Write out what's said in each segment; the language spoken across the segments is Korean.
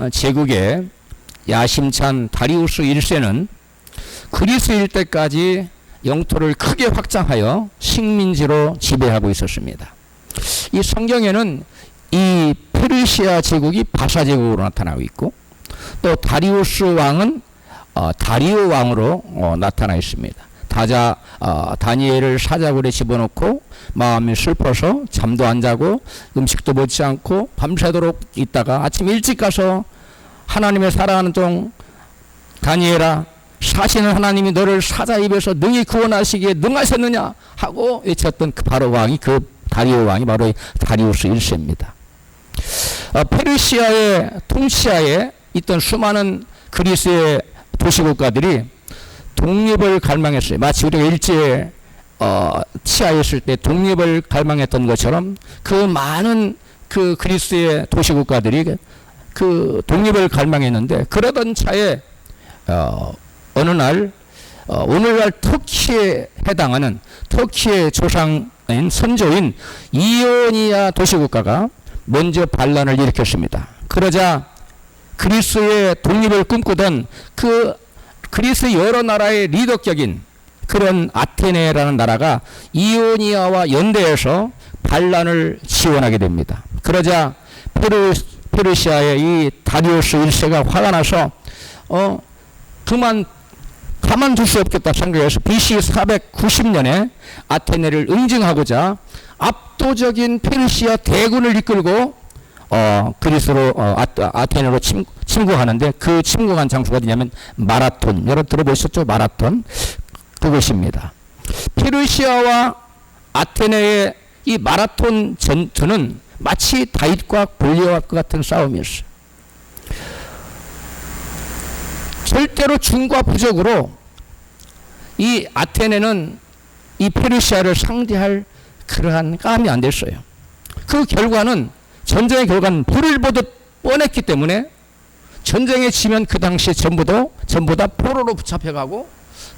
제국의 야심찬 다리우스 1세는 그리스 일대까지 영토를 크게 확장하여 식민지로 지배하고 있었습니다. 이 성경에는 이 페르시아 제국이 바사 제국으로 나타나고 있고, 또 다리우스 왕은 다리오 왕으로 나타나 있습니다. 다니엘을 사자굴에 집어넣고 마음이 슬퍼서 잠도 안 자고 음식도 먹지 않고 밤새도록 있다가 아침 일찍 가서 하나님의 사랑하는 종 다니엘아, 사시는 하나님이 너를 사자 입에서 능히 구원하시기에 능하셨느냐 하고 외쳤던 그 바로 왕이, 그 다리오 왕이 바로 다리우스 1세입니다. 페르시아의 통치하에 있던 수많은 그리스의 도시국가들이 독립을 갈망했어요. 마치 우리가 일제에 치하였을 때 독립을 갈망했던 것처럼 그 많은 그 그리스의 도시국가들이 그 독립을 갈망했는데, 그러던 차에 어느 날 오늘날 터키에 해당하는 터키의 조상인 선조인 이오니아 도시국가가 먼저 반란을 일으켰습니다. 그러자 그리스의 독립을 꿈꾸던 그 그리스 여러 나라의 리더격인 그런 아테네라는 나라가 이오니아와 연대해서 반란을 지원하게 됩니다. 그러자 페르시아의 이 다리우스 1세가 화가 나서 가만둘 수 없겠다 생각해서 BC 490년에 아테네를 응징하고자 압도적인 페르시아 대군을 이끌고 그리스로 아테네로 침공하는데, 그 침공한 장소가 어디냐면 마라톤, 여러분 들어보셨죠? 마라톤, 그것입니다. 페르시아와 아테네의 이 마라톤 전투는 마치 다윗과 골리앗과 같은 싸움이었어요. 절대로 중과 부적으로 이 아테네는 이 페르시아를 상대할 그러한 감이 안 됐어요. 그 결과는, 전쟁의 결과는 불을 보듯 뻔했기 때문에 전쟁에 지면 그 당시에 전부 다 포로로 붙잡혀가고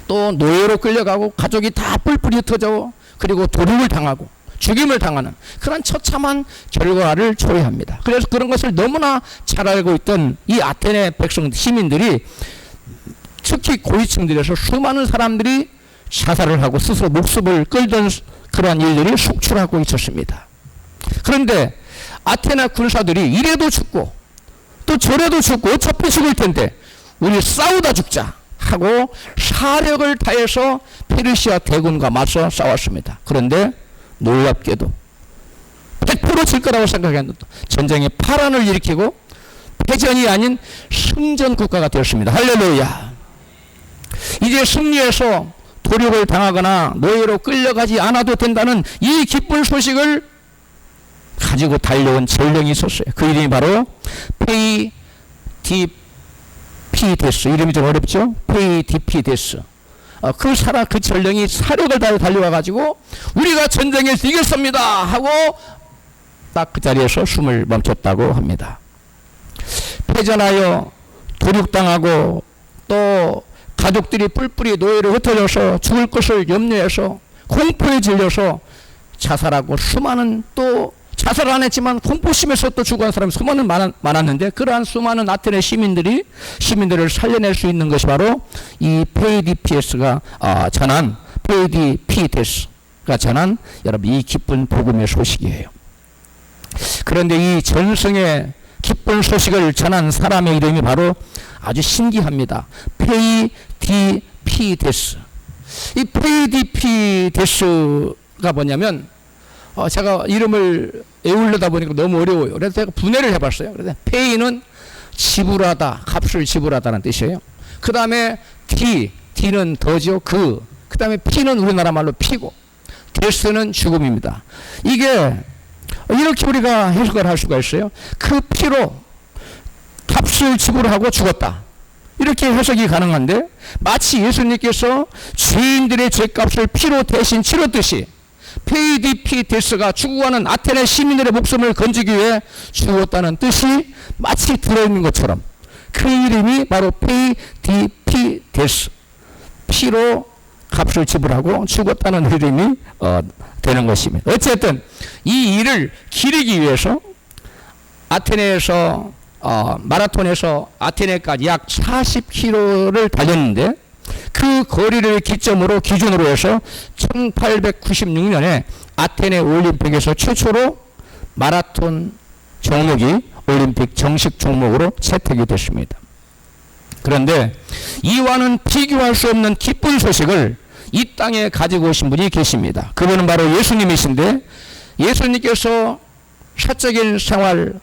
또 노예로 끌려가고 가족이 다 뿔뿔이 흩어져, 그리고 도륙을 당하고 죽임을 당하는 그런 처참한 결과를 초래합니다. 그래서 그런 것을 너무나 잘 알고 있던 이 아테네 백성 시민들이, 특히 고위층들에서 수많은 사람들이 자살을 하고 스스로 목숨을 끌던 그러한 일들이 속출하고 있었습니다. 그런데 아테네 군사들이 이래도 죽고 또 저래도 죽고 어차피 죽을 텐데 우리 싸우다 죽자 하고 사력을 다해서 페르시아 대군과 맞서 싸웠습니다. 그런데 놀랍게도 100% 질 거라고 생각했는데 전쟁에 파란을 일으키고 패전이 아닌 승전 국가가 되었습니다. 할렐루야. 이제 승리해서 도륙을 당하거나 노예로 끌려가지 않아도 된다는 이 기쁜 소식을 가지고 달려온 전령이 있었어요. 그 이름이 바로 페이디피데스. 이름이 좀 어렵죠? 페이디피데스. 그 전령이 사력을 다해 달려와가지고 우리가 전쟁에서 이겼습니다 하고 딱 그 자리에서 숨을 멈췄다고 합니다. 패전하여 도륙당하고 또 가족들이 뿔뿔이 노예로 흩어져서 죽을 것을 염려해서 공포에 질려서 자살하고, 수많은 또 자살 안 했지만 공포심에서 또 죽어간 사람이 수많은 많았는데, 그러한 수많은 아테네 시민들을 살려낼 수 있는 것이 바로 이 페이디피데스가 전한 여러분 이 기쁜 복음의 소식이에요. 그런데 이 전승의 기쁜 소식을 전한 사람의 이름이 바로 아주 신기합니다. 페이디피데스. 이 페이디피데스가 뭐냐면, 제가 이름을 외우려다 보니까 너무 어려워요. 그래서 제가 분해를 해봤어요. 그래서 페이는 지불하다, 값을 지불하다는 뜻이에요. 그 다음에 D는 더죠. 그 다음에 P는 우리나라 말로 피고, 데스는 죽음입니다. 이게 이렇게 우리가 해석을 할 수가 있어요. 그 피로 값을 지불하고 죽었다, 이렇게 해석이 가능한데, 마치 예수님께서 죄인들의 죄값을 피로 대신 치렀듯이 페이디피데스가 죽어가는 아테네 시민들의 목숨을 건지기 위해 죽었다는 뜻이 마치 들어있는 것처럼, 그 이름이 바로 페이디피데스, 피로 값을 지불하고 죽었다는 이름이 되는 것입니다. 어쨌든 이 일을 기리기 위해서 아테네에서 마라톤에서 아테네까지 약 40km를 달렸는데 그 거리를 기준으로 해서 1896년에 아테네 올림픽에서 최초로 마라톤 종목이 올림픽 정식 종목으로 채택이 됐습니다. 그런데 이와는 비교할 수 없는 기쁜 소식을 이 땅에 가지고 오신 분이 계십니다. 그분은 바로 예수님이신데, 예수님께서 사적인 생활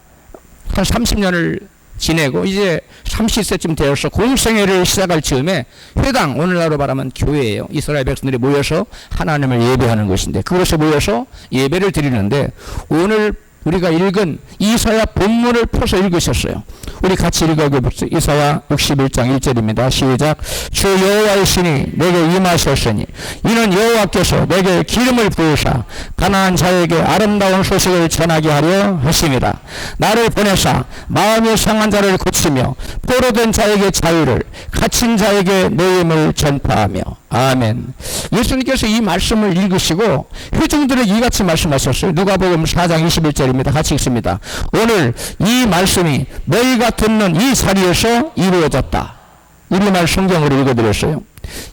한 30년을 지내고 이제 30세쯤 되어서 공생애를 시작할 즈음에 회당, 오늘날로 말하면 교회예요. 이스라엘 백성들이 모여서 하나님을 예배하는 것인데, 그것에 모여서 예배를 드리는데, 오늘 우리가 읽은 이사야 본문을 펴서 읽으셨어요. 우리 같이 읽어보겠습니다. 이사야 61장 1절입니다. 시작. 주 여호와의 신이 내게 임하셨으니 이는 여호와께서 내게 기름을 부으사 가난한 자에게 아름다운 소식을 전하게 하려 하심이라. 나를 보내사 마음이 상한 자를 고치며 포로된 자에게 자유를, 갇힌 자에게 노임을 전파하며. 아멘. 예수님께서 이 말씀을 읽으시고 회중들에게 이같이 말씀하셨어요. 누가복음 4장 21절입니다. 같이 읽습니다. 오늘 이 말씀이 너희가 듣는 이 자리에서 이루어졌다. 우리말 성경으로 읽어드렸어요.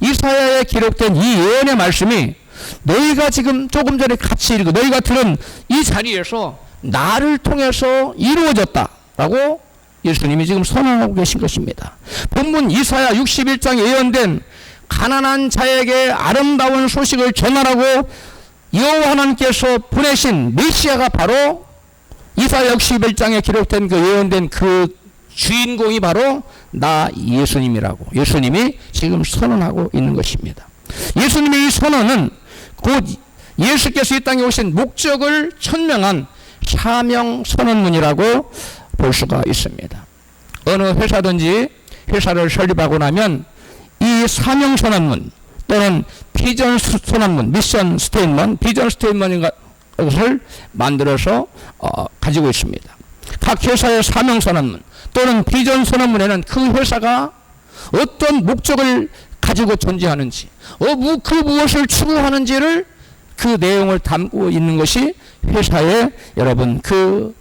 이사야에 기록된 이 예언의 말씀이 너희가 지금 조금 전에 같이 읽은 너희가 들은 이 자리에서 나를 통해서 이루어졌다 라고 예수님이 지금 선언하고 계신 것입니다. 본문 이사야 61장에 예언된 가난한 자에게 아름다운 소식을 전하라고 여호와 하나님께서 보내신 메시아가 바로 이사야 61장에 기록된 그 예언된 그 주인공이 바로 나 예수님이라고 예수님이 지금 선언하고 있는 것입니다. 예수님의 이 선언은 곧 예수께서 이 땅에 오신 목적을 천명한 사명 선언문이라고 볼 수가 있습니다. 어느 회사든지 회사를 설립하고 나면 이 사명 선언문 또는 비전 선언문, 미션 스테이트먼트, 비전 스테이트먼트 것을 만들어서 가지고 있습니다. 각 회사의 사명 선언문 또는 비전 선언문에는 그 회사가 어떤 목적을 가지고 존재하는지, 그 무엇을 추구하는지를 그 내용을 담고 있는 것이 회사의 여러분 그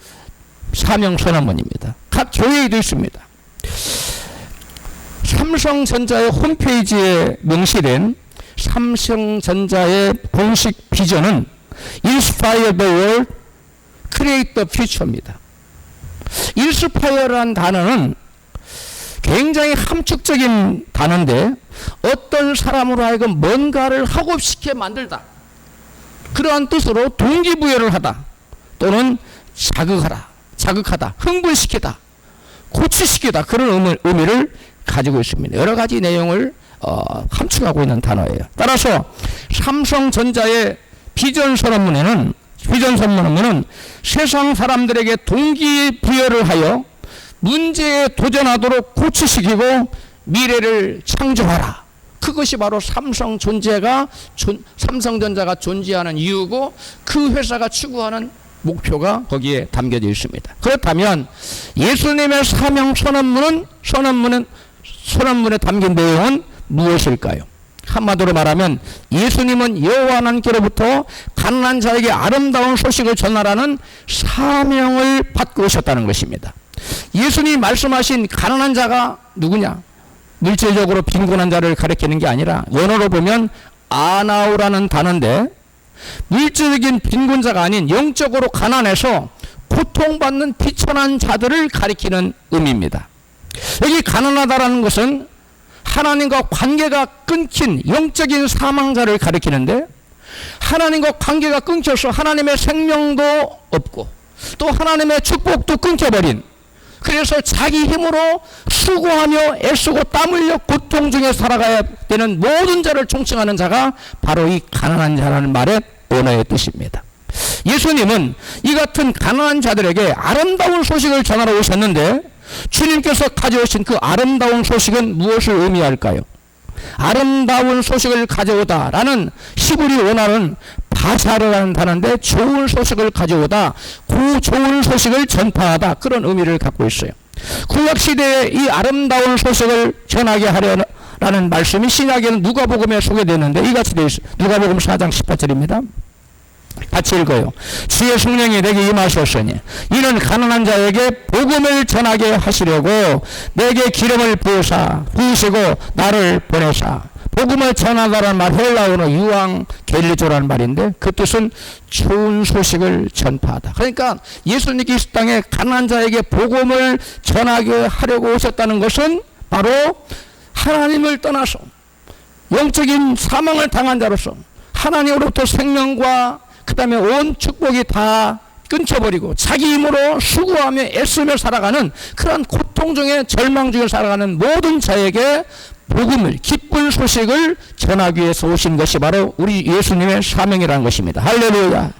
사명 선언문입니다. 각 교회에도 있습니다. 삼성전자의 홈페이지에 명시된 삼성전자의 공식 비전은 Inspire the world, create the future입니다. Inspire라는 단어는 굉장히 함축적인 단어인데 어떤 사람으로 하여금 뭔가를 하고 싶게 만들다, 그러한 뜻으로 동기부여를 하다 또는 자극하다, 흥분시키다, 고취시키다, 그런 의미를 가지고 있습니다. 여러 가지 내용을 함축하고 있는 단어예요. 따라서 삼성전자의 비전 선언문은 세상 사람들에게 동기부여를 하여 문제에 도전하도록 고취시키고 미래를 창조하라. 그것이 바로 삼성전자가 존재하는 이유고 그 회사가 추구하는 목표가 거기에 담겨져 있습니다. 그렇다면 예수님의 사명 선언문에 담긴 내용은 무엇일까요? 한마디로 말하면 예수님은 여호와 하나님께로부터 가난한 자에게 아름다운 소식을 전하라는 사명을 받고 오셨다는 것입니다. 예수님이 말씀하신 가난한 자가 누구냐? 물질적으로 빈곤한 자를 가리키는 게 아니라 원어로 보면 아나우라는 단어인데 물질적인 빈곤자가 아닌 영적으로 가난해서 고통받는 비천한 자들을 가리키는 의미입니다. 여기 가난하다라는 것은 하나님과 관계가 끊긴 영적인 사망자를 가리키는데, 하나님과 관계가 끊겨서 하나님의 생명도 없고 또 하나님의 축복도 끊겨버린, 그래서 자기 힘으로 수고하며 애쓰고 땀 흘려 고통 중에 살아가야 되는 모든 자를 총칭하는 자가 바로 이 가난한 자라는 말의 원어의 뜻입니다. 예수님은 이 같은 가난한 자들에게 아름다운 소식을 전하러 오셨는데, 주님께서 가져오신 그 아름다운 소식은 무엇을 의미할까요? 아름다운 소식을 가져오다 라는 히브리 원어는 바사르라는 단어인데 좋은 소식을 가져오다, 그 좋은 소식을 전파하다, 그런 의미를 갖고 있어요. 구약시대에 이 아름다운 소식을 전하게 하려라는 말씀이 신약에는 누가복음에 소개되는데 이같이 되어 있어요. 누가복음 4장 18절입니다. 같이 읽어요. 주의 성령이 내게 임하셨으니 이는 가난한 자에게 복음을 전하게 하시려고 내게 기름을 부으시고 나를 보내사. 복음을 전하다라는 말 헬라어로 유앙겔리조라는 말인데 그 뜻은 좋은 소식을 전파하다. 그러니까 예수님께서 이 땅에 가난한 자에게 복음을 전하게 하려고 오셨다는 것은 바로 하나님을 떠나서 영적인 사망을 당한 자로서 하나님으로부터 생명과 그 다음에 온 축복이 다 끊겨버리고 자기 힘으로 수고하며 애쓰며 살아가는 그런 고통 중에 절망 중에 살아가는 모든 자에게 복음을, 기쁜 소식을 전하기 위해서 오신 것이 바로 우리 예수님의 사명이라는 것입니다. 할렐루야.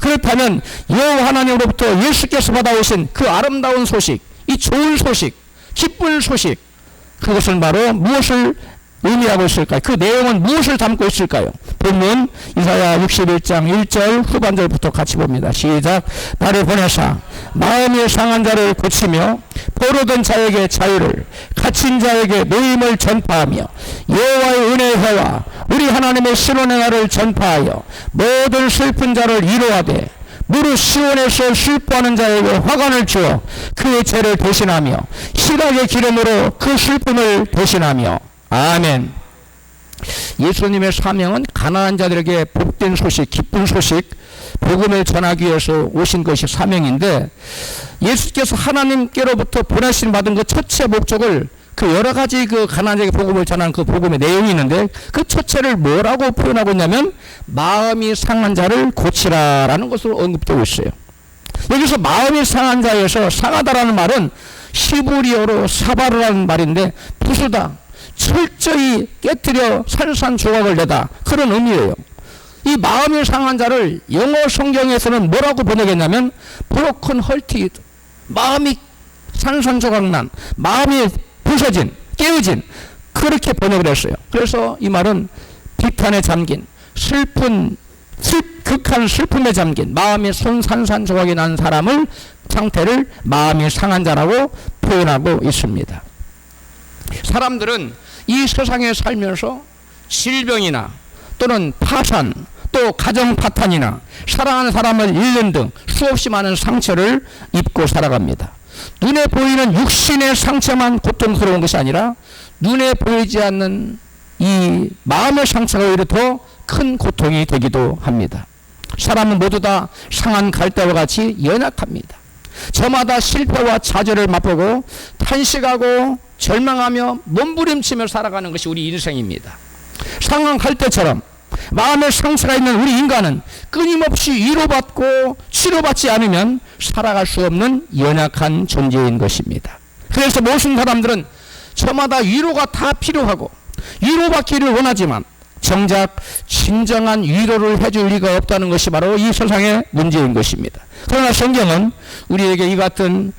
그렇다면 여호와 하나님으로부터 예수께서 받아오신 그 아름다운 소식, 이 좋은 소식, 기쁜 소식, 그것은 바로 무엇을 의미하고 있을까요? 그 내용은 무엇을 담고 있을까요? 본문 이사야 61장 1절 후반절부터 같이 봅니다. 시작. 나를 보내사 마음이 상한 자를 고치며 포로된 자에게 자유를, 갇힌 자에게 노임을 전파하며 여호와의 은혜의 해와 우리 하나님의 신원의 날을 전파하여 모든 슬픈 자를 위로하되 무릇 시온에서 슬퍼하는 자에게 화관을 주어 그의 죄를 대신하며 희락의 기름으로 그 슬픔을 대신하며. 아멘. 예수님의 사명은 가난한 자들에게 복된 소식, 기쁜 소식, 복음을 전하기 위해서 오신 것이 사명인데, 예수께서 하나님께로부터 보내신 받은 그 첫째 목적을 그 여러 가지 그 가난한 자에게 복음을 전하는 그 복음의 내용이 있는데 그 첫째를 뭐라고 표현하고 있냐면 마음이 상한 자를 고치라라는 것으로 언급되고 있어요. 여기서 마음이 상한 자에서 상하다라는 말은 히브리어로 사바르라는 말인데 부수다, 철저히 깨뜨려 산산조각을 내다, 그런 의미예요. 이 마음이 상한 자를 영어 성경에서는 뭐라고 번역했냐면 broken hearted, 마음이 산산조각 난, 마음이 부서진, 깨어진, 그렇게 번역을 했어요. 그래서 이 말은 비탄에 잠긴, 극한 슬픔에 잠긴, 마음이 산산조각이 난 사람을, 상태를 마음이 상한 자라고 표현하고 있습니다. 사람들은 이 세상에 살면서 질병이나 또는 파산, 또 가정 파탄이나 사랑하는 사람을 잃는 등 수없이 많은 상처를 입고 살아갑니다. 눈에 보이는 육신의 상처만 고통스러운 것이 아니라 눈에 보이지 않는 이 마음의 상처가 오히려 더 큰 고통이 되기도 합니다. 사람은 모두 다 상한 갈대와 같이 연약합니다. 저마다 실패와 좌절을 맛보고 탄식하고 절망하며 몸부림치며 살아가는 것이 우리 인생입니다. 상한 갈대처럼 마음의 상처가 있는 우리 인간은 끊임없이 위로받고 치료받지 않으면 살아갈 수 없는 연약한 존재인 것입니다. 그래서 모든 사람들은 저마다 위로가 다 필요하고 위로받기를 원하지만 정작 진정한 위로를 해줄 리가 없다는 것이 바로 이 세상의 문제인 것입니다. 그러나 성경은 우리에게 이 같은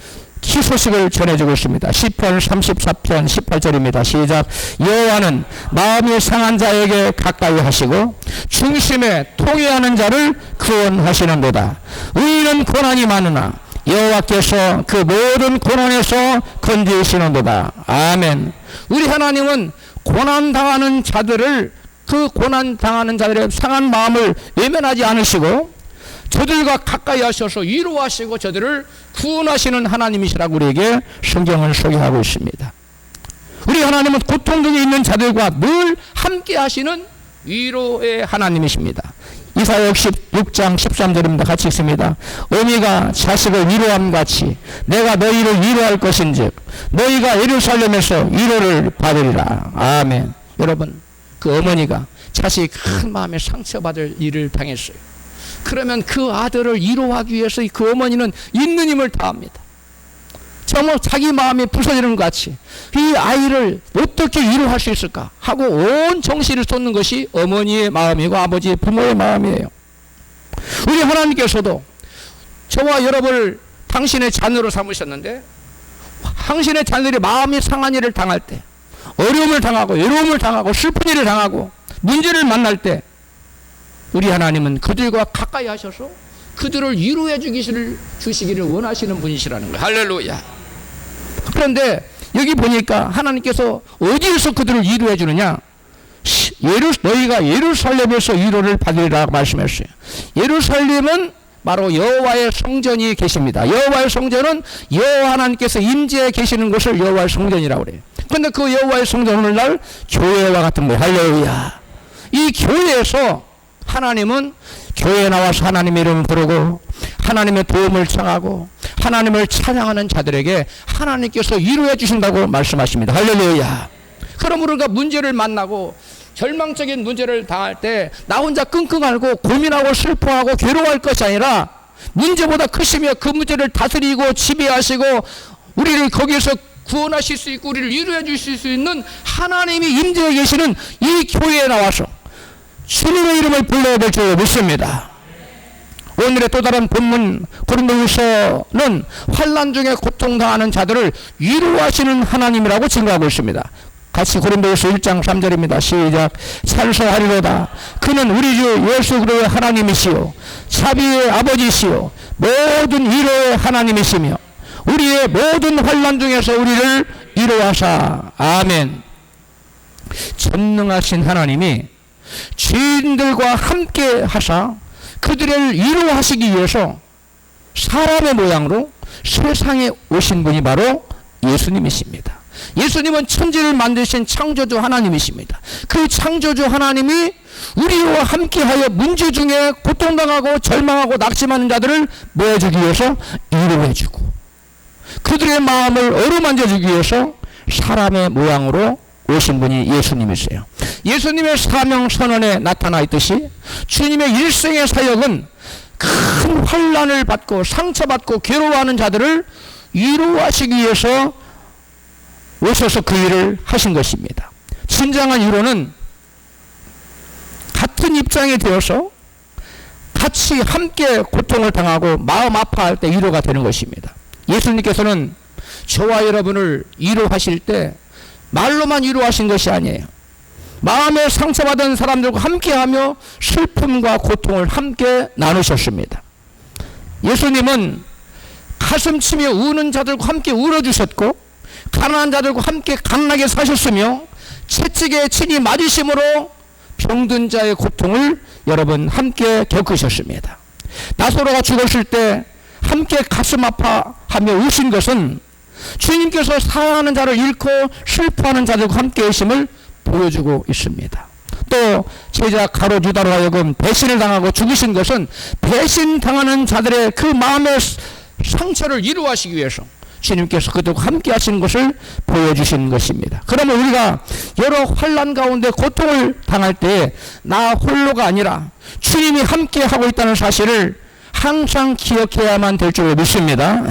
희소식을 전해주고 있습니다. 시편 34편 18절입니다. 시작. 여호와는 마음이 상한 자에게 가까이 하시고 중심에 통회하는 자를 구원하시는도다. 의인은 고난이 많으나 여호와께서 그 모든 고난에서 건지시는도다. 아멘. 우리 하나님은 고난당하는 자들을, 그 고난당하는 자들의 상한 마음을 외면하지 않으시고 저들과 가까이 하셔서 위로하시고 저들을 구원하시는 하나님이시라고 우리에게 성경을 소개하고 있습니다. 우리 하나님은 고통 중에 있는 자들과 늘 함께 하시는 위로의 하나님이십니다. 이사야 66장 13절입니다. 같이 읽습니다. 어미가 자식을 위로함 같이 내가 너희를 위로할 것인즉 너희가 예루살렘에서 위로를 받으리라. 아멘. 여러분, 그 어머니가 자식이 큰 마음에 상처받을 일을 당했어요. 그러면 그 아들을 위로하기 위해서 그 어머니는 있는 힘을 다합니다. 정말 자기 마음이 부서지는 것 같이 이 아이를 어떻게 위로할 수 있을까 하고 온 정신을 쏟는 것이 어머니의 마음이고 아버지의 부모의 마음이에요. 우리 하나님께서도 저와 여러분을 당신의 자녀로 삼으셨는데 당신의 자녀들이 마음이 상한 일을 당할 때, 어려움을 당하고 외로움을 당하고 슬픈 일을 당하고 문제를 만날 때 우리 하나님은 그들과 가까이 하셔서 그들을 위로해 주시기를 원하시는 분이시라는 거예요. 할렐루야. 그런데 여기 보니까 하나님께서 어디에서 그들을 위로해 주느냐? 너희가 예루살렘에서 위로를 받으리라 말씀했어요. 예루살렘은 바로 여호와의 성전이 계십니다. 여호와의 성전은 여호와 하나님께서 임재해 계시는 곳을 여호와의 성전이라고 그래요. 그런데 그 여호와의 성전 오늘날 교회와 같은 거예요. 할렐루야. 이 교회에서 하나님은 교회에 나와서 하나님의 이름을 부르고 하나님의 도움을 청하고 하나님을 찬양하는 자들에게 하나님께서 위로해 주신다고 말씀하십니다. 할렐루야. 그럼 우리가 문제를 만나고 절망적인 문제를 당할 때 나 혼자 끙끙 앓고 고민하고 슬퍼하고 괴로워할 것이 아니라 문제보다 크시며 그 문제를 다스리고 지배하시고 우리를 거기에서 구원하실 수 있고 우리를 위로해 주실 수 있는 하나님이 임재해 계시는 이 교회에 나와서 주님의 이름을 불러야 될 줄 믿습니다. 오늘의 또 다른 본문 고린도후서는 환난 중에 고통당하는 자들을 위로하시는 하나님이라고 증거하고 있습니다. 같이 고린도후서 1장 3절입니다. 시작. 찬송하리로다. 그는 우리 주 예수 그리스도의 하나님이시요 자비의 아버지시요 모든 위로의 하나님이시며 우리의 모든 환난 중에서 우리를 위로하사. 아멘. 전능하신 하나님이 죄인들과 함께 하사 그들을 위로하시기 위해서 사람의 모양으로 세상에 오신 분이 바로 예수님이십니다. 예수님은 천지를 만드신 창조주 하나님이십니다. 그 창조주 하나님이 우리와 함께하여 문제 중에 고통당하고 절망하고 낙심하는 자들을 모아주기 위해서 위로해주고 그들의 마음을 어루만져주기 위해서 사람의 모양으로 오신 분이 예수님이세요. 예수님의 사명 선언에 나타나 있듯이 주님의 일생의 사역은 큰 환난을 받고 상처받고 괴로워하는 자들을 위로하시기 위해서 오셔서 그 일을 하신 것입니다. 진정한 위로는 같은 입장이 되어서 같이 함께 고통을 당하고 마음 아파할 때 위로가 되는 것입니다. 예수님께서는 저와 여러분을 위로하실 때 말로만 위로하신 것이 아니에요. 마음에 상처받은 사람들과 함께하며 슬픔과 고통을 함께 나누셨습니다. 예수님은 가슴치며 우는 자들과 함께 울어주셨고 가난한 자들과 함께 강하게 사셨으며 채찍에 친히 맞으심으로 병든 자의 고통을 여러분 함께 겪으셨습니다. 나사로가 죽었을 때 함께 가슴 아파하며 우신 것은 주님께서 사랑하는 자를 잃고 슬퍼하는 자들과 함께 계심을 보여주고 있습니다. 또 제자 가룟 유다로 하여금 배신을 당하고 죽으신 것은 배신당하는 자들의 그 마음의 상처를 위로하시기 위해서 주님께서 그들과 함께 하시는 것을 보여주신 것입니다. 그러면 우리가 여러 환난 가운데 고통을 당할 때 나 홀로가 아니라 주님이 함께 하고 있다는 사실을 항상 기억해야만 될 줄 믿습니다.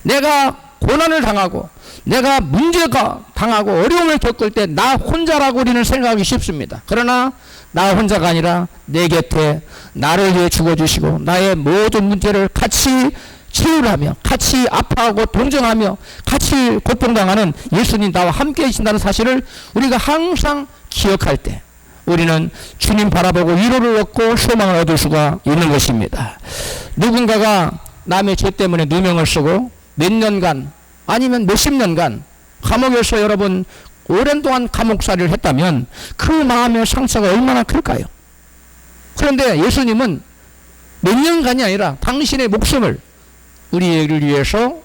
내가 고난을 당하고 내가 문제가 당하고 어려움을 겪을 때 나 혼자라고 우리는 생각하기 쉽습니다. 그러나 나 혼자가 아니라 내 곁에 나를 위해 죽어주시고 나의 모든 문제를 같이 치유하며 같이 아파하고 동정하며 같이 고통당하는 예수님 나와 함께 계신다는 사실을 우리가 항상 기억할 때 우리는 주님 바라보고 위로를 얻고 소망을 얻을 수가 있는 것입니다. 누군가가 남의 죄 때문에 누명을 쓰고 몇 년간 아니면 몇십 년간 감옥에서 여러분 오랜 동안 감옥살이를 했다면 그 마음의 상처가 얼마나 클까요? 그런데 예수님은 몇 년간이 아니라 당신의 목숨을 우리를 위해서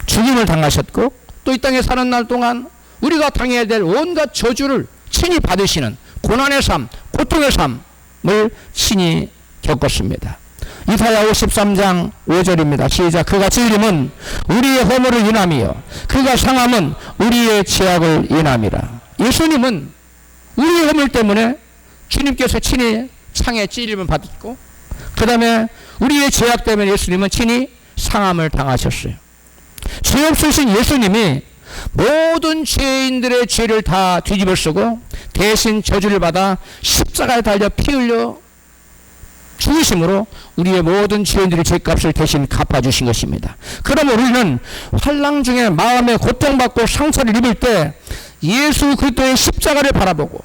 죽임을 당하셨고 또 이 땅에 사는 날 동안 우리가 당해야 될 온갖 저주를 친히 받으시는 고난의 삶, 고통의 삶을 친히 겪었습니다. 이사야 53장 5절입니다. 시작. 그가 찔림은 우리의 허물을 인함이요 그가 상함은 우리의 죄악을 인함이라. 예수님은 우리의 허물 때문에 주님께서 친히 창에 찔림을 받았고 그 다음에 우리의 죄악 때문에 예수님은 친히 상함을 당하셨어요. 죄 없으신 예수님이 모든 죄인들의 죄를 다 뒤집어 쓰고 대신 저주를 받아 십자가에 달려 피 흘려 죽으심으로 우리의 모든 죄인들의 죄값을 대신 갚아주신 것입니다. 그러면 우리는 환난 중에 마음에 고통받고 상처를 입을 때 예수 그리스도의 십자가를 바라보고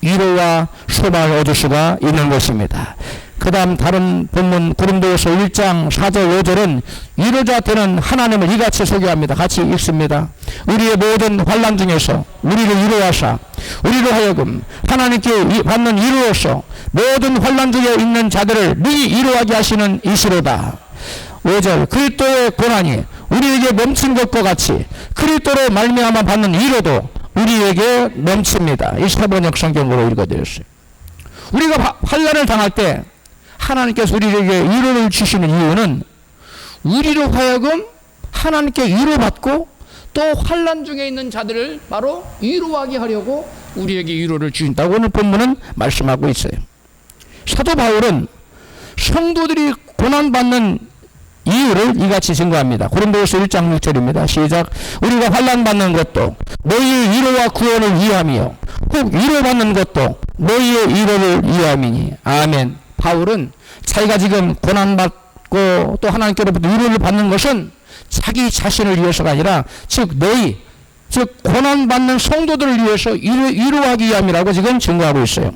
위로와 소망을 얻을 수가 있는 것입니다. 그 다음 다른 본문 고린도후서 1장 4절 5절은 위로자 되는 하나님을 이같이 소개합니다. 같이 읽습니다. 우리의 모든 환난 중에서 우리를 위로하사 우리로 하여금 하나님께 받는 위로로서 모든 환난 중에 있는 자들을 능히 위로하게 하시는 이시로다. 5절 그리스도의 고난이 우리에게 넘친 것과 같이 그리스도로 말미암아 받는 위로도 우리에게 넘칩니다. 이 세번역 성경으로 읽어드렸어요. 우리가 환난을 당할 때 하나님께서 우리에게 위로를 주시는 이유는 우리로 하여금 하나님께 위로받고 또 환난 중에 있는 자들을 바로 위로하게 하려고 우리에게 위로를 주신다고 오늘 본문은 말씀하고 있어요. 사도 바울은 성도들이 고난받는 이유를 이같이 증거합니다. 고린도후서 1장 6절입니다. 시작. 우리가 환난받는 것도 너희의 위로와 구원을 위함이요 혹 위로받는 것도 너희의 위로를 위함이니. 아멘. 바울은 자기가 지금 고난받고 또 하나님께로부터 위로를 받는 것은 자기 자신을 위해서가 아니라 즉 너희 즉 고난받는 성도들을 위해서 위로하기 위함이라고 지금 증거하고 있어요.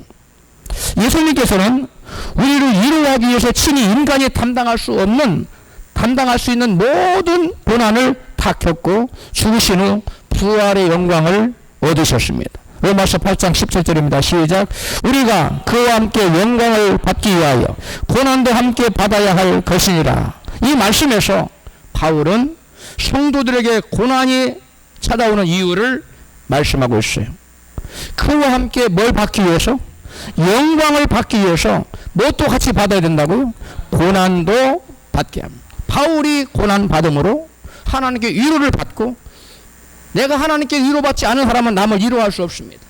예수님께서는 우리를 위로하기 위해서 친히 인간이 담당할 수 있는 모든 고난을 다 겪고 죽으신 후 부활의 영광을 얻으셨습니다. 로마서 8장 17절입니다. 시작. 우리가 그와 함께 영광을 받기 위하여 고난도 함께 받아야 할 것이니라. 이 말씀에서 바울은 성도들에게 고난이 찾아오는 이유를 말씀하고 있어요. 그와 함께 뭘 받기 위해서? 영광을 받기 위해서 뭣도 같이 받아야 된다고요? 고난도 받게 합니다. 바울이 고난 받음으로 하나님께 위로를 받고 내가 하나님께 위로받지 않은 사람은 남을 위로할 수 없습니다.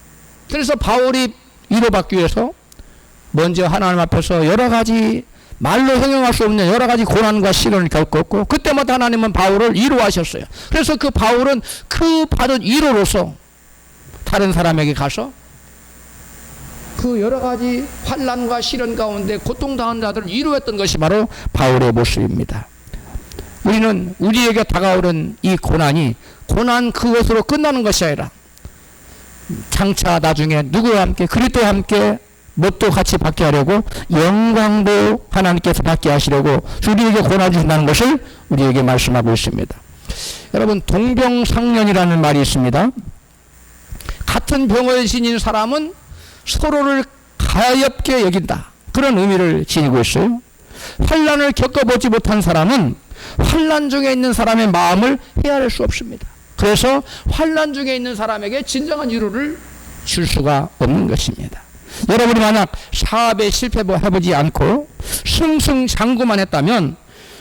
그래서 바울이 위로받기 위해서 먼저 하나님 앞에서 여러 가지 말로 형용할 수 없는 여러 가지 고난과 시련을 겪었고 그때마다 하나님은 바울을 위로하셨어요. 그래서 그 바울은 그 받은 위로로서 다른 사람에게 가서 그 여러 가지 환난과 시련 가운데 고통당한 자들을 위로했던 것이 바로 바울의 모습입니다. 우리는 우리에게 다가오는 이 고난이 고난 그것으로 끝나는 것이 아니라 장차 나중에 누구와 함께 그리스도와 함께 뭣도 같이 받게 하려고 영광도 하나님께서 받게 하시려고 우리에게 고난 주신다는 것을 우리에게 말씀하고 있습니다. 여러분 동병상련이라는 말이 있습니다. 같은 병을 지닌 사람은 서로를 가엾게 여긴다. 그런 의미를 지니고 있어요. 환난을 겪어보지 못한 사람은 환난 중에 있는 사람의 마음을 헤아릴 수 없습니다. 그래서 환난 중에 있는 사람에게 진정한 위로를 줄 수가 없는 것입니다. 여러분이 만약 사업에 실패해보지 않고 승승장구만 했다면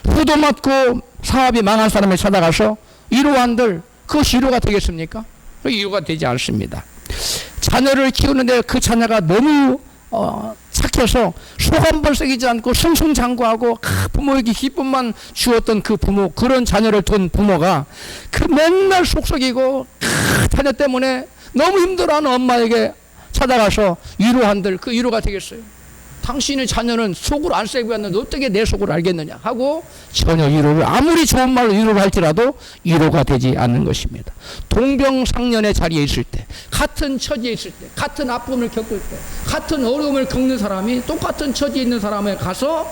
후도 맞고 사업이 망한 사람을 찾아가서 위로한들 그것이 위로가 되겠습니까? 위로가 되지 않습니다. 자녀를 키우는데 그 자녀가 너무 착해서 속 한 번 썩이지 않고 승승장구하고 부모에게 기쁨만 주었던 그 부모, 그런 자녀를 둔 부모가 그 맨날 속 썩이고 자녀 때문에 너무 힘들어하는 엄마에게 찾아가서 위로한들 그 위로가 되겠어요? 당신의 자녀는 속으로 안 썩이고 왔는데 어떻게 내 속을 알겠느냐 하고 전혀 위로를 아무리 좋은 말로 위로를 할지라도 위로가 되지 않는 것입니다. 동병상련의 자리에 있을 때 같은 처지에 있을 때 같은 아픔을 겪을 때 같은 어려움을 겪는 사람이 똑같은 처지에 있는 사람에 가서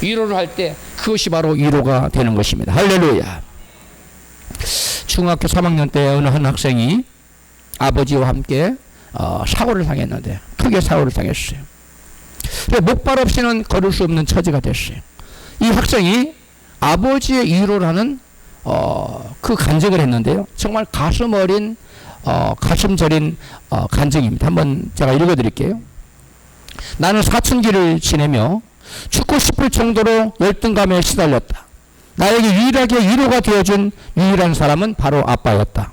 위로를 할 때 그것이 바로 위로가 되는 것입니다. 할렐루야. 중학교 3학년 때 어느 한 학생이 아버지와 함께 사고를 당했는데 크게 사고를 당했어요. 목발 없이는 걸을 수 없는 처지가 됐어요. 이 학생이 아버지의 위로를 하는 그 간증을 했는데요. 정말 가슴 어린 가슴 저린 간증입니다. 한번 제가 읽어드릴게요. 나는 사춘기를 지내며 죽고 싶을 정도로 열등감에 시달렸다. 나에게 유일하게 위로가 되어준 유일한 사람은 바로 아빠였다.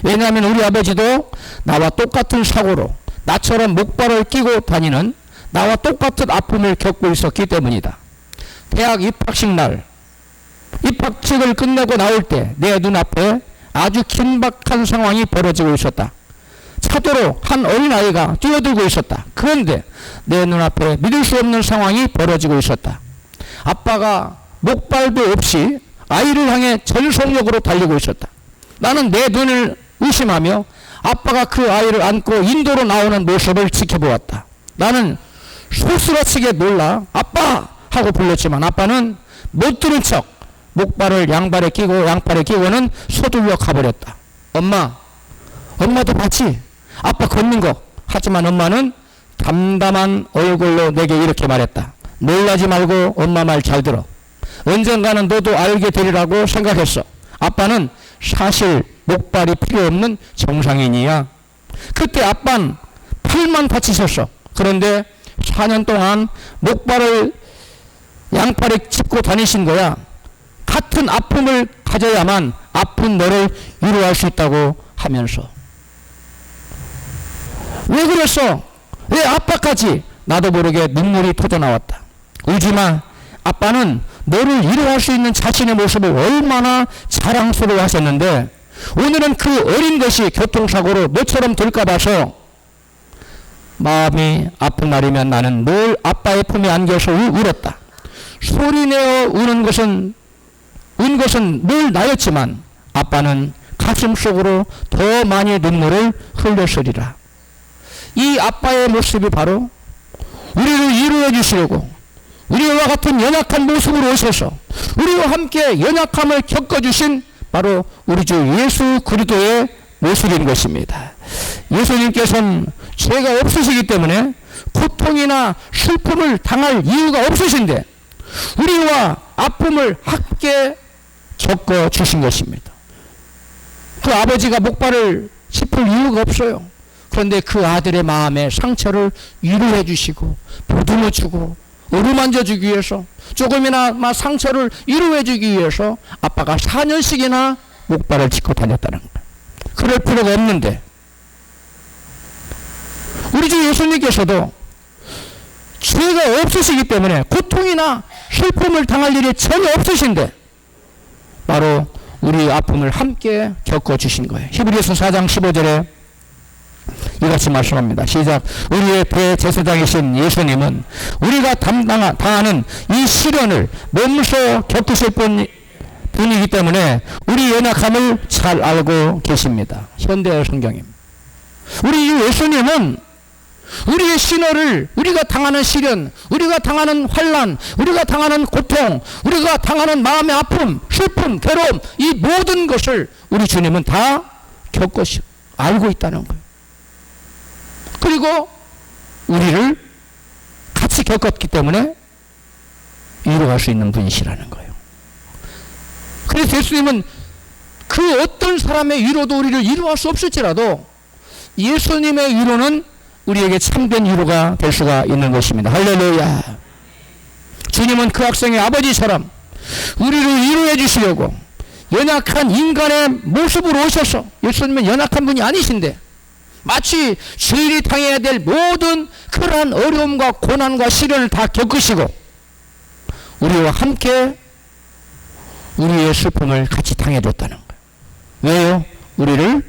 왜냐하면 우리 아버지도 나와 똑같은 사고로 나처럼 목발을 끼고 다니는 나와 똑같은 아픔을 겪고 있었기 때문이다. 대학 입학식 날 입학식을 끝내고 나올 때 내 눈앞에 아주 긴박한 상황이 벌어지고 있었다. 차도로 한 어린아이가 뛰어들고 있었다. 그런데 내 눈앞에 믿을 수 없는 상황이 벌어지고 있었다. 아빠가 목발도 없이 아이를 향해 전속력으로 달리고 있었다. 나는 내 눈을 의심하며 아빠가 그 아이를 안고 인도로 나오는 모습을 지켜보았다. 나는 소스라치게 놀라 아빠 하고 불렀지만 아빠는 못 들은 척 목발을 양발에 끼고는 서둘러 가버렸다. 엄마도 봤지? 아빠 걷는 거. 하지만 엄마는 담담한 얼굴로 내게 이렇게 말했다. 놀라지 말고 엄마 말 잘 들어. 언젠가는 너도 알게 되리라고 생각했어. 아빠는 사실 목발이 필요 없는 정상인이야. 그때 아빠는 팔만 다치셨어. 그런데 4년 동안 목발을 양팔에 짚고 다니신 거야. 같은 아픔을 가져야만 아픈 너를 위로할 수 있다고 하면서. 왜 그랬어? 왜 아빠까지? 나도 모르게 눈물이 터져 나왔다. 울지마. 아빠는 너를 위로할 수 있는 자신의 모습을 얼마나 자랑스러워 하셨는데 오늘은 그 어린 것이 교통사고로 너처럼 될까 봐서 마음이 아픈 날이면 나는 늘 아빠의 품에 안겨서 울었다. 소리내어 운 것은 늘 나였지만 아빠는 가슴속으로 더 많이 눈물을 흘렸으리라. 이 아빠의 모습이 바로 우리를 위로해 주시려고 우리와 같은 연약한 모습으로 오셔서 우리와 함께 연약함을 겪어주신 바로 우리 주 예수 그리스도의 모습인 것입니다. 예수님께서는 죄가 없으시기 때문에 고통이나 슬픔을 당할 이유가 없으신데 우리와 아픔을 함께 겪어주신 것입니다. 그 아버지가 목발을 짚을 이유가 없어요. 그런데 그 아들의 마음에 상처를 위로해 주시고 보듬어 주고 어루만져 주기 위해서 조금이나 상처를 위로해 주기 위해서 아빠가 4년씩이나 목발을 짚고 다녔다는 거예요. 그럴 필요가 없는데 우리 주 예수님께서도 죄가 없으시기 때문에 고통이나 슬픔을 당할 일이 전혀 없으신데 바로 우리 아픔을 함께 겪어주신 거예요. 히브리서 4장 15절에 이같이 말씀합니다. 시작. 우리의 대제사장이신 예수님은 우리가 당하는 이 시련을 몸소 겪으실 분이기 때문에 우리 연약함을 잘 알고 계십니다. 현대 성경입니다. 우리 예수님은 우리의 신호를 우리가 당하는 시련, 우리가 당하는 환난, 우리가 당하는 고통, 우리가 당하는 마음의 아픔, 슬픔, 괴로움 이 모든 것을 우리 주님은 다 겪으시고 알고 있다는 거예요. 그리고 우리를 같이 겪었기 때문에 위로할 수 있는 분이시라는 거예요. 그래서 예수님은 그 어떤 사람의 위로도 우리를 위로할 수 없을지라도 예수님의 위로는 우리에게 참된 위로가 될 수가 있는 것입니다. 할렐루야. 주님은 그 학생의 아버지처럼 우리를 위로해 주시려고 연약한 인간의 모습으로 오셔서 예수님은 연약한 분이 아니신데 마치 죄인이 당해야 될 모든 그러한 어려움과 고난과 시련을 다 겪으시고 우리와 함께 우리의 슬픔을 같이 당해줬다는 거예요. 왜요? 우리를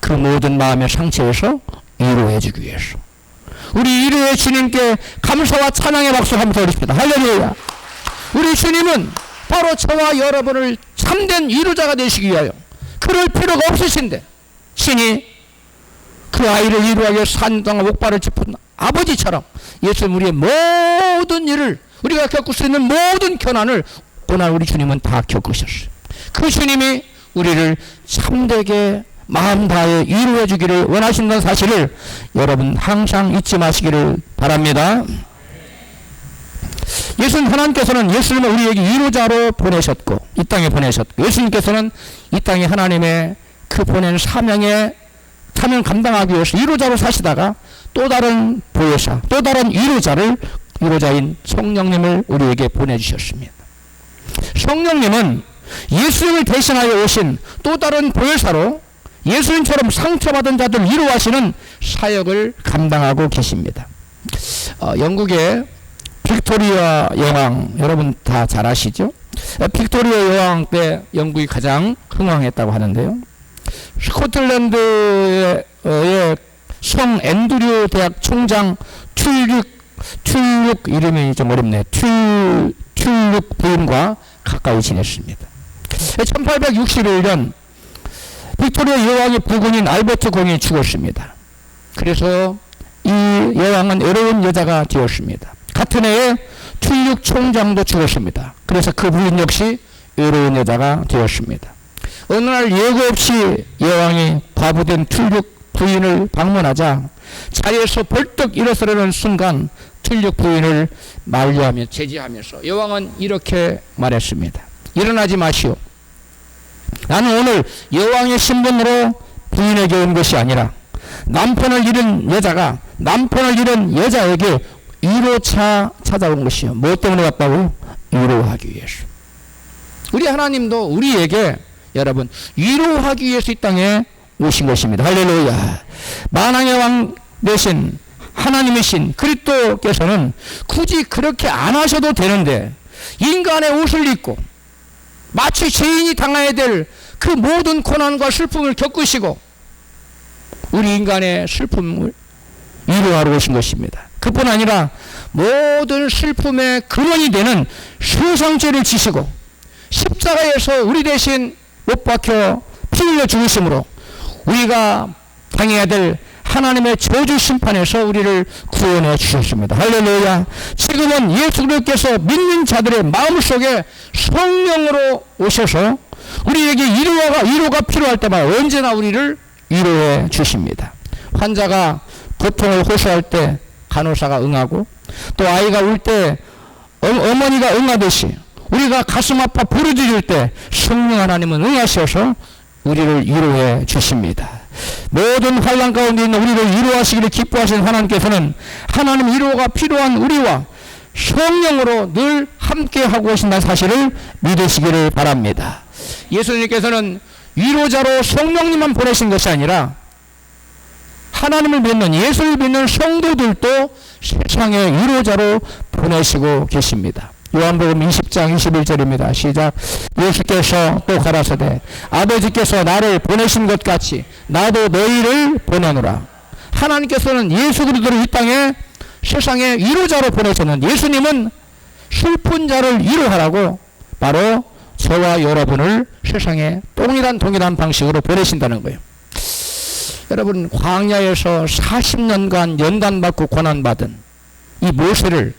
그 모든 마음의 상처에서 위로해 주기 위해서. 우리 위로의 주님께 감사와 찬양의 박수 한번 드립니다. 할렐루야. 우리 주님은 바로 저와 여러분을 참된 위로자가 되시기 위하여 그럴 필요가 없으신데 신이 그 아이를 위로하기 위해서 4년 동안 목발을 짚은 아버지처럼 예수님 우리의 모든 일을 우리가 겪을 수 있는 모든 고난을 우리 주님은 다 겪으셨어요. 그 주님이 우리를 참되게 마음 다해 위로해 주기를 원하신다는 사실을 여러분 항상 잊지 마시기를 바랍니다. 하나님께서는 예수님을 우리에게 위로자로 보내셨고 이 땅에 보내셨고 예수님께서는 이 땅에 하나님의 그 보낸 사명 감당하기 위해서 위로자로 사시다가 또 다른 보혜사 또 다른 위로자인 성령님을 우리에게 보내주셨습니다. 성령님은 예수님을 대신하여 오신 또 다른 보혜사로 예수님처럼 상처받은 자들 위로하시는 사역을 감당하고 계십니다. 영국의 빅토리아 여왕 여러분 다 잘 아시죠? 빅토리아 여왕 때 영국이 가장 흥왕했다고 하는데요. 스코틀랜드의 성 앤드류 대학 총장 튤룩 이름이 좀 어렵네요. 튤룩 부인과 가까이 지냈습니다. 1861년 빅토리아 여왕의 부군인 알버트 공이 죽었습니다. 그래서 이 여왕은 외로운 여자가 되었습니다. 같은 해에 출육 총장도 죽었습니다. 그래서 그 부인 역시 외로운 여자가 되었습니다. 어느 날 예고 없이 여왕이 과부된 출육 부인을 방문하자 자리에서 벌떡 일어서려는 순간 출육 부인을 만류하며 제지하면서 여왕은 이렇게 말했습니다. 일어나지 마시오. 나는 오늘 여왕의 신분으로 부인에게 온 것이 아니라 남편을 잃은 여자가 남편을 잃은 여자에게 위로차 찾아온 것이요. 무엇 때문에 왔다고? 위로하기 위해서. 우리 하나님도 우리에게 여러분 위로하기 위해서 이 땅에 오신 것입니다. 할렐루야. 만왕의 왕 되신 하나님이신 그리스도께서는 굳이 그렇게 안 하셔도 되는데 인간의 옷을 입고 마치 죄인이 당해야 될 그 모든 고난과 슬픔을 겪으시고 우리 인간의 슬픔을 위로하러 오신 것입니다. 그뿐 아니라 모든 슬픔의 근원이 되는 세상죄를 지시고 십자가에서 우리 대신 못 박혀 피 흘려 죽으심으로 우리가 당해야 될 하나님의 저주 심판에서 우리를 구원해 주셨습니다. 할렐루야. 지금은 예수 그리스도께서 믿는 자들의 마음속에 성령으로 오셔서 우리에게 위로가 필요할 때마다 언제나 우리를 위로해 주십니다. 환자가 고통을 호소할 때 간호사가 응하고 또 아이가 울 때 어머니가 응하듯이 우리가 가슴 아파 부르짖을 때 성령 하나님은 응하셔서 우리를 위로해 주십니다. 모든 환난 가운데 있는 우리를 위로하시기를 기뻐하시는 하나님께서는 하나님 위로가 필요한 우리와 성령으로 늘 함께하고 계신다는 사실을 믿으시기를 바랍니다. 예수님께서는 위로자로 성령님만 보내신 것이 아니라 하나님을 믿는 예수를 믿는 성도들도 세상의 위로자로 보내시고 계십니다. 요한복음 20장 21절입니다. 시작. 예수께서 또 가라사대 아버지께서 나를 보내신 것 같이 나도 너희를 보내노라. 하나님께서는 예수 그리스도를 이 땅에 세상의 위로자로 보내셨는데 예수님은 슬픈 자를 위로하라고 바로 저와 여러분을 세상에 동일한 방식으로 보내신다는 거예요. 여러분 광야에서 40년간 연단받고 고난받은 이 모세를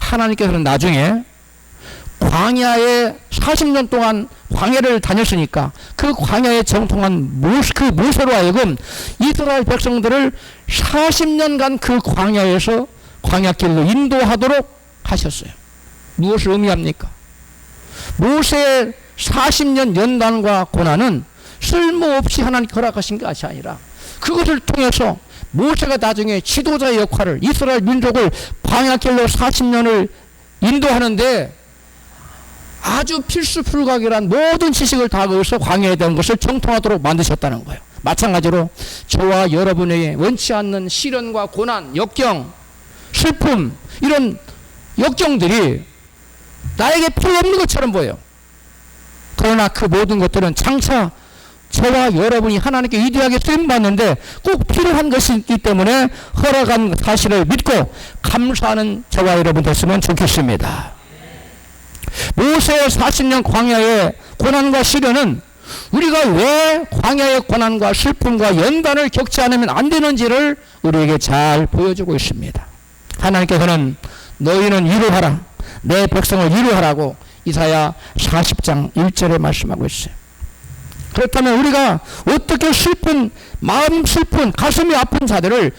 하나님께서는 나중에 광야에 40년 동안 광야를 다녔으니까 그 광야에 정통한 그 모세로 하여금 이스라엘 백성들을 40년간 그 광야에서 광야길로 인도하도록 하셨어요. 무엇을 의미합니까? 모세의 40년 연단과 고난은 쓸모없이 하나님 허락하신 것이 아니라 그것을 통해서 모세가 나중에 지도자의 역할을 이스라엘 민족을 광야길로 40년을 인도하는데 아주 필수 불가결한 모든 지식을 다 거기서 광야에 대한 것을 정통하도록 만드셨다는 거예요. 마찬가지로 저와 여러분에게 원치 않는 시련과 고난, 역경, 슬픔 이런 역경들이 나에게 필요 없는 것처럼 보여요. 그러나 그 모든 것들은 장차 저와 여러분이 하나님께 위대하게 쓰임받는데 꼭 필요한 것이 있기 때문에 허락한 사실을 믿고 감사하는 저와 여러분 됐으면 좋겠습니다. 모세의 40년 광야의 고난과 시련은 우리가 왜 광야의 고난과 슬픔과 연단을 겪지 않으면 안 되는지를 우리에게 잘 보여주고 있습니다. 하나님께서는 너희는 위로하라, 내 백성을 위로하라고 이사야 40장 1절에 말씀하고 있어요. 그렇다면 우리가 어떻게 마음 슬픈 가슴이 아픈 자들을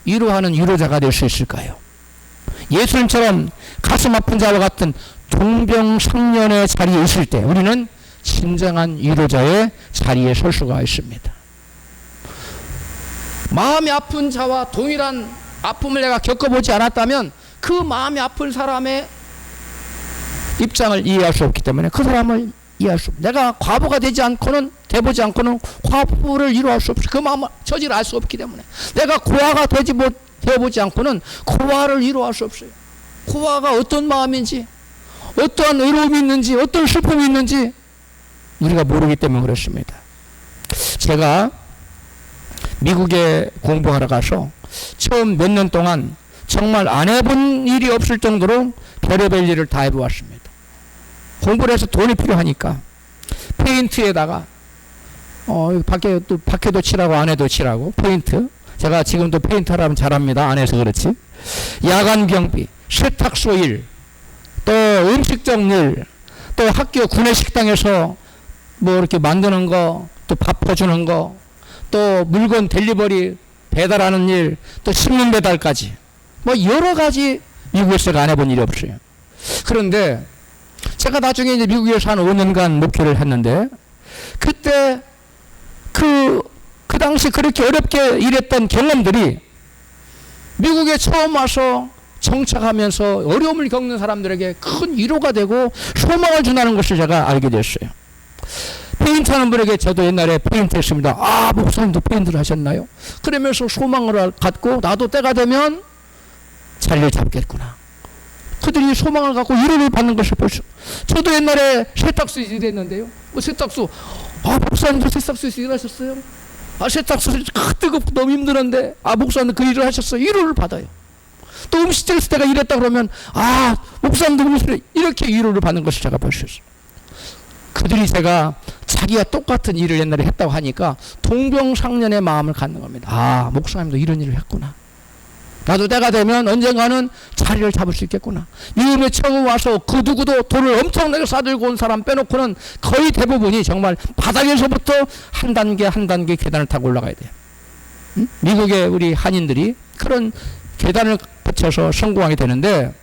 위로하는 위로자가 될 수 있을까요? 예수님처럼 가슴 아픈 자와 같은 동병상련의 자리에 있을 때 우리는 진정한 위로자의 자리에 설 수가 있습니다. 마음이 아픈 자와 동일한 아픔을 내가 겪어보지 않았다면 그 마음이 아픈 사람의 입장을 이해할 수 없기 때문에 그 사람을 이해할 수 없습니다. 내가 과부가 돼보지 않고는 과부를 위로할 수 없어. 그 마음을 처지를 알 수 없기 때문에 내가 고아가 되어보지 않고는 고아를 위로할 수 없어요. 고아가 어떤 마음인지 어떠한 외로움이 있는지 어떤 슬픔이 있는지 우리가 모르기 때문에 그렇습니다. 제가 미국에 공부하러 가서 처음 몇 년 동안 정말 안 해본 일이 없을 정도로 별의별 일을 다 해보았습니다. 공부를 해서 돈이 필요하니까 페인트에다가 밖에도 칠하고 안에도 칠하고 페인트 제가 지금도 페인터라면 잘합니다. 안 해서 그렇지. 야간 경비, 세탁소 일, 또 음식점 일, 또 학교 구내식당에서 뭐 이렇게 만드는 거, 또 밥 퍼주는 거, 또 물건 델리버리 배달하는 일, 또 식품 배달까지 뭐 여러 가지 미국에서 안 해본 일이 없어요. 그런데 제가 나중에 이제 미국에서 한 5년간 목회를 했는데 그때 그 당시 그렇게 어렵게 일했던 경험들이 미국에 처음 와서 정착하면서 어려움을 겪는 사람들에게 큰 위로가 되고 소망을 준다는 것을 제가 알게 됐어요. 페인트 하는 분에게 저도 옛날에 페인트 했습니다. 아, 목사님도 페인트를 하셨나요? 그러면서 소망을 갖고 나도 때가 되면 자리를 잡겠구나. 그들이 소망을 갖고 위로를 받는 것을 볼 수. 저도 옛날에 세탁소 일했는데요. 뭐 세탁소, 아, 목사님도 세탁소에서 일하셨어요? 아, 세탁소 뜨겁고 너무 힘들었는데, 아, 목사님 그 일을 하셨어요? 위로를 받아요. 또 음식점에서 내가 일했다 그러면, 아, 목사님도 음식을 이렇게 위로를 받는 것을 제가 볼 수 있어요. 그들이 제가 자기가 똑같은 일을 옛날에 했다고 하니까 동병상련의 마음을 갖는 겁니다. 아, 목사님도 이런 일을 했구나. 나도 때가 되면 언젠가는 자리를 잡을 수 있겠구나. 미국에 처음 와서 그 누구도 돈을 엄청나게 싸들고 온 사람 빼놓고는 거의 대부분이 정말 바닥에서부터 한 단계 한 단계 계단을 타고 올라가야 돼요. 응? 미국의 우리 한인들이 그런 계단을 거쳐서 성공하게 되는데,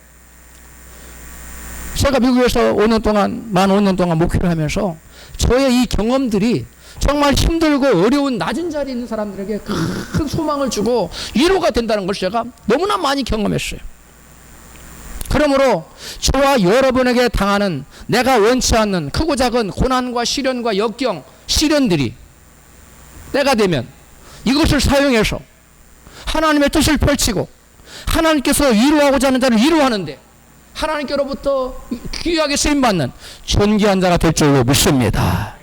제가 미국에서 5년 동안, 만 5년 동안 목회를 하면서 저의 이 경험들이 정말 힘들고 어려운 낮은 자리에 있는 사람들에게 큰 소망을 주고 위로가 된다는 것을 제가 너무나 많이 경험했어요. 그러므로 저와 여러분에게 당하는 내가 원치 않는 크고 작은 고난과 시련과 역경, 시련들이 때가 되면 이것을 사용해서 하나님의 뜻을 펼치고 하나님께서 위로하고자 하는 자를 위로하는데 하나님께로부터 귀하게 쓰임받는 존귀한 자가 될 줄로 믿습니다.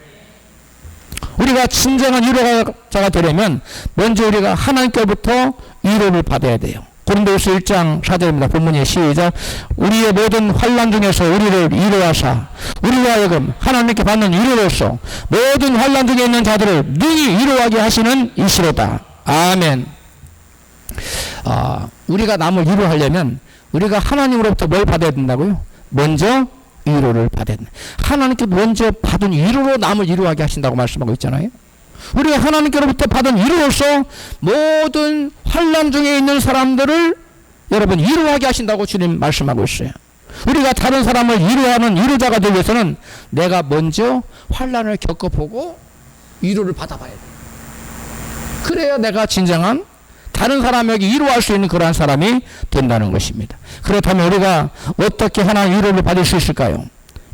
우리가 진정한 위로자가 되려면 먼저 우리가 하나님께로부터 위로를 받아야 돼요. 고린도후서 1장 4절입니다. 본문이 시작. 우리의 모든 환난 중에서 우리를 위로하사 우리와 하여금 하나님께 받는 위로로서 모든 환난 중에 있는 자들을 능히 위로하게 하시는 이시로다. 아멘. 우리가 남을 위로하려면 우리가 하나님으로부터 뭘 받아야 된다고요? 먼저 위로를 받아야 된다. 하나님께 먼저 받은 위로로 남을 위로하게 하신다고 말씀하고 있잖아요. 우리가 하나님께로부터 받은 위로로서 모든 환난 중에 있는 사람들을 여러분 위로하게 하신다고 주님 말씀하고 있어요. 우리가 다른 사람을 위로하는 위로자가 되기 위해서는 내가 먼저 환난을 겪어보고 위로를 받아봐야 돼요. 그래야 내가 진정한 다른 사람에게 위로할 수 있는 그러한 사람이 된다는 것입니다. 그렇다면 우리가 어떻게 하나님의 위로를 받을 수 있을까요?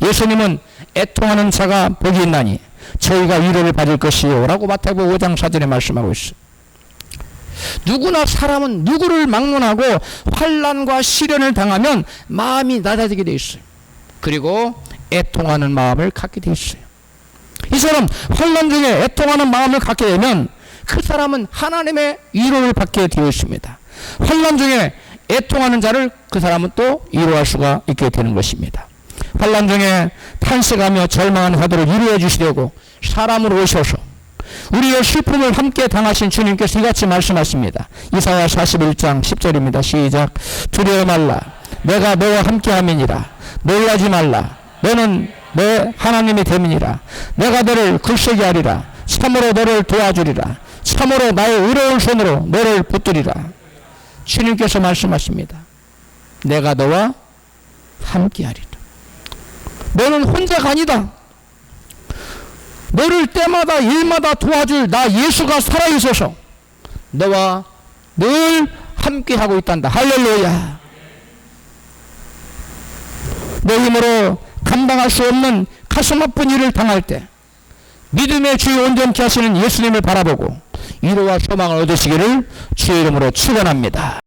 예수님은 애통하는 자가 복이 있나니 저희가 위로를 받을 것이요 라고 마태복음 5장 4절에 말씀하고 있어요. 누구나 사람은 누구를 막론하고 환난과 시련을 당하면 마음이 낮아지게 되어 있어요. 그리고 애통하는 마음을 갖게 되어 있어요. 이 사람 환난 중에 애통하는 마음을 갖게 되면 그 사람은 하나님의 위로를 받게 되어 있습니다. 환난 중에 애통하는 자를 그 사람은 또 위로할 수가 있게 되는 것입니다. 환난 중에 탄식하며 절망하는 자들을 위로해 주시려고 사람으로 오셔서 우리의 슬픔을 함께 당하신 주님께서 이같이 말씀하십니다. 이사야 41장 10절입니다. 시작. 두려워 말라. 내가 너와 함께 함이니라. 놀라지 말라. 너는 내 하나님이 됨이니라. 내가 너를 글쓰게 하리라. 참으로 너를 도와주리라. 참으로 나의 의로운 손으로 너를 붙들리라. 주님께서 말씀하십니다. 내가 너와 함께하리라. 너는 혼자가 아니다. 너를 때마다 일마다 도와줄 나 예수가 살아있어서 너와 늘 함께하고 있단다. 할렐루야. 내 힘으로 감당할 수 없는 가슴 아픈 일을 당할 때 믿음의 주여 온전케 하시는 예수님을 바라보고 위로와 소망을 얻으시기를 주의 이름으로 축원합니다.